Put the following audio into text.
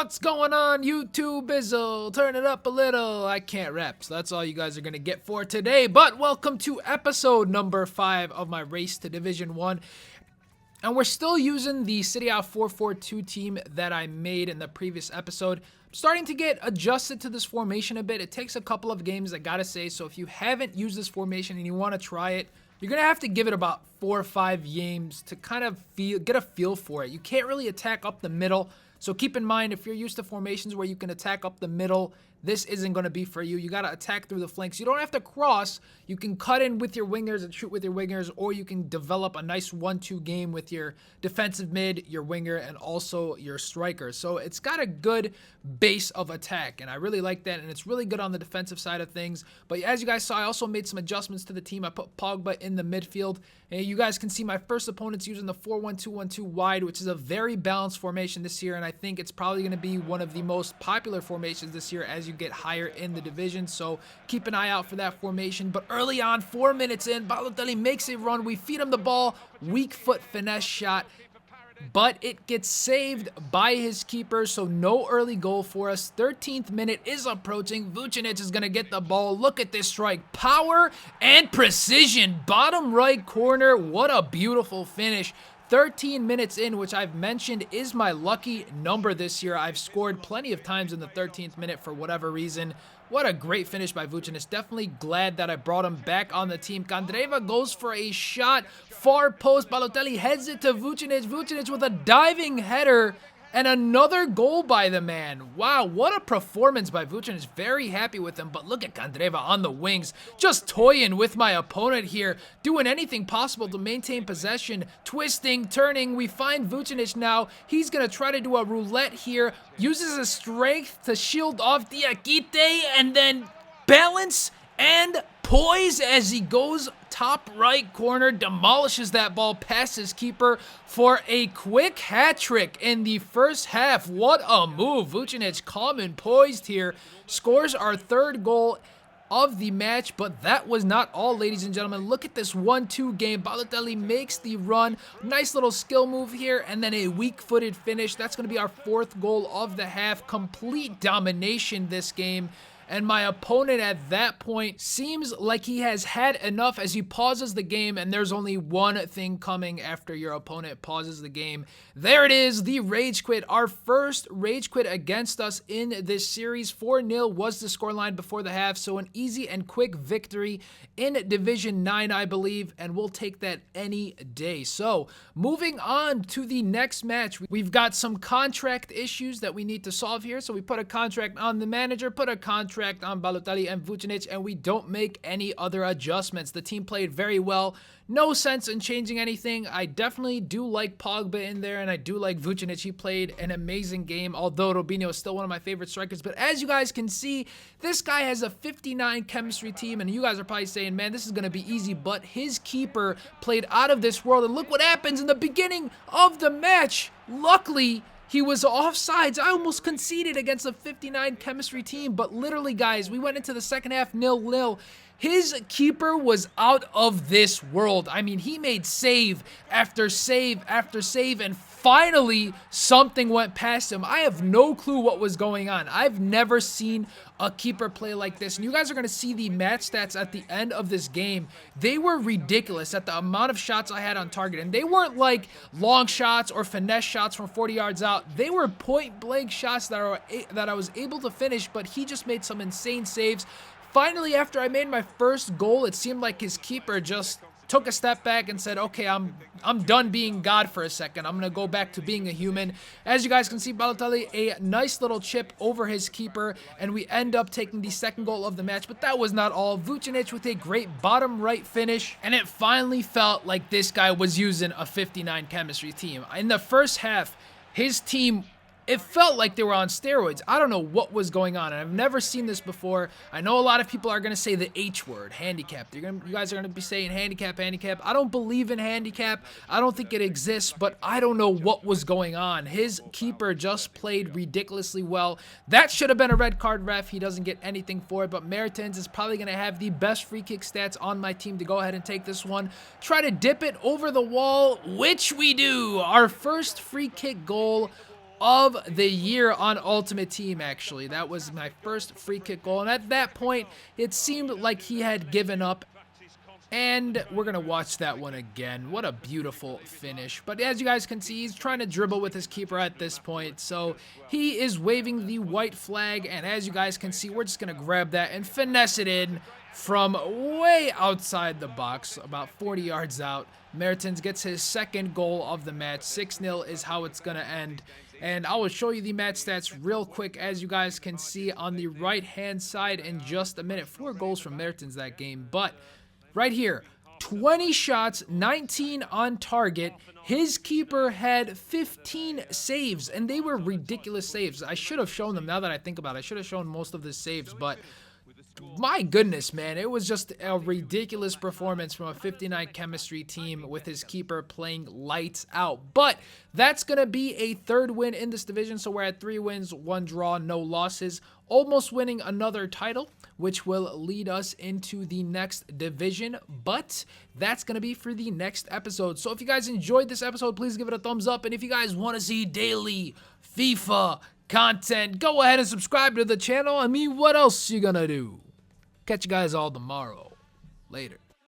What's going on, YouTube Bizzle? Turn it up a little. I can't rap, so that's all you guys are going to get for today. But welcome to episode number 5 of my race to Division 1. And we're still using the City Out 4-4-2 team that I made in the previous episode. I'm starting to get adjusted to this formation a bit. It takes a couple of games, I gotta say. So if you haven't used this formation and you want to try it, you're going to have to give it about 4 or 5 games to kind of get a feel for it. You can't really attack up the middle. So keep in mind, if you're used to formations where you can attack up the middle, this isn't going to be for you. You got to attack through the flanks. You don't have to cross. You can cut in with your wingers and shoot with your wingers, or you can develop a nice 1-2 game with your defensive mid, your winger, and also your striker. So it's got a good base of attack, and I really like that, and it's really good on the defensive side of things. But as you guys saw, I also made some adjustments to the team. I put Pogba in the midfield, and you guys can see my first opponent's using the 4-1-2-1-2 wide, which is a very balanced formation this year, and I think it's probably going to be one of the most popular formations this year as you get higher in the division. So keep an eye out for that formation. But early on, 4 minutes in, Balotelli makes a run. We feed him the ball. Weak foot finesse shot, but it gets saved by his keeper, so no early goal for us. 13th minute is approaching. Vucinic is going to get the ball. Look at this strike. Power and precision. Bottom right corner. What a beautiful finish. 13 minutes in, which I've mentioned is my lucky number this year. I've scored plenty of times in the 13th minute for whatever reason. What a great finish by Vucinic. Definitely glad that I brought him back on the team. Candreva goes for a shot. Far post. Balotelli heads it to Vucinic. Vucinic with a diving header. And another goal by the man. Wow, what a performance by Vucinic. Very happy with him. But look at Candreva on the wings. Just toying with my opponent here. Doing anything possible to maintain possession. Twisting, turning. We find Vucinic now. He's going to try to do a roulette here. Uses his strength to shield off Diakite. And then balance and poise as he goes top right corner, demolishes that ball past his keeper for a quick hat trick in the first half. What a move. Vucinic calm and poised here. Scores our 3rd goal of the match, but that was not all, ladies and gentlemen. Look at this 1-2 game. Balotelli makes the run. Nice little skill move here, and then a weak-footed finish. That's going to be our 4th goal of the half. Complete domination this game. And my opponent at that point seems like he has had enough as he pauses the game, and there's only one thing coming after your opponent pauses the game. There it is, the rage quit. Our first rage quit against us in this series. 4-0 was the scoreline before the half, so an easy and quick victory in Division 9, I believe, and we'll take that any day. So, moving on to the next match. We've got some contract issues that we need to solve here, so we put a contract on the manager, put a contract on Balotelli and Vucinic, and we don't make any other adjustments. The team played very well. No sense in changing anything. I definitely do like Pogba in there, and I do like Vucinic. He played an amazing game, although Robinho is still one of my favorite strikers. But as you guys can see, this guy has a 59 chemistry team, and you guys are probably saying, man, this is going to be easy, but his keeper played out of this world, and look what happens in the beginning of the match. Luckily, he was offsides. I almost conceded against a 59 chemistry team, but literally, guys, we went into the second half 0-0. His keeper was out of this world. I mean, he made save after save after save, and finally, something went past him. I have no clue what was going on. I've never seen a keeper play like this, and you guys are going to see the match stats at the end of this game. They were ridiculous at the amount of shots I had on target, and they weren't like long shots or finesse shots from 40 yards out. They were point-blank shots that I was able to finish, but he just made some insane saves. Finally, after I made my first goal, it seemed like his keeper just took a step back and said, okay, I'm done being God for a second. I'm going to go back to being a human. As you guys can see, Balotelli, a nice little chip over his keeper, and we end up taking the 2nd goal of the match. But that was not all. Vucinic with a great bottom right finish, and it finally felt like this guy was using a 59 chemistry team. In the first half, his team, it felt like they were on steroids. I don't know what was going on, and I've never seen this before. I know a lot of people are going to say the H word, handicap. You guys are going to be saying handicap. I don't believe in handicap. I don't think it exists, but I don't know what was going on. His keeper just played ridiculously well. That should have been a red card, ref. He doesn't get anything for it, but Meritens is probably going to have the best free kick stats on my team to go ahead and take this one. Try to dip it over the wall, which we do. Our first free kick goal of the year on Ultimate Team, actually. That was my first free kick goal, and at that point, it seemed like he had given up. And we're going to watch that one again. What a beautiful finish. But as you guys can see, he's trying to dribble with his keeper at this point. So he is waving the white flag. And as you guys can see, we're just going to grab that and finesse it in from way outside the box, about 40 yards out. Mertens gets his second goal of the match. 6-0 is how it's going to end. And I will show you the match stats real quick, as you guys can see on the right-hand side in just a minute. 4 goals from Mertens that game, but right here, 20 shots, 19 on target. His keeper had 15 saves, and they were ridiculous saves. I should have shown them, now that I think about it. I should have shown most of the saves, but my goodness, man, it was just a ridiculous performance from a 59 chemistry team with his keeper playing lights out. But that's going to be a third win in this division, so we're at 3 wins, 1 draw, no losses, almost winning another title, which will lead us into the next division. But that's going to be for the next episode. So if you guys enjoyed this episode, please give it a thumbs up. And if you guys want to see daily FIFA content, go ahead and subscribe to the channel. I mean, what else you gonna do? Catch you guys all tomorrow. Later.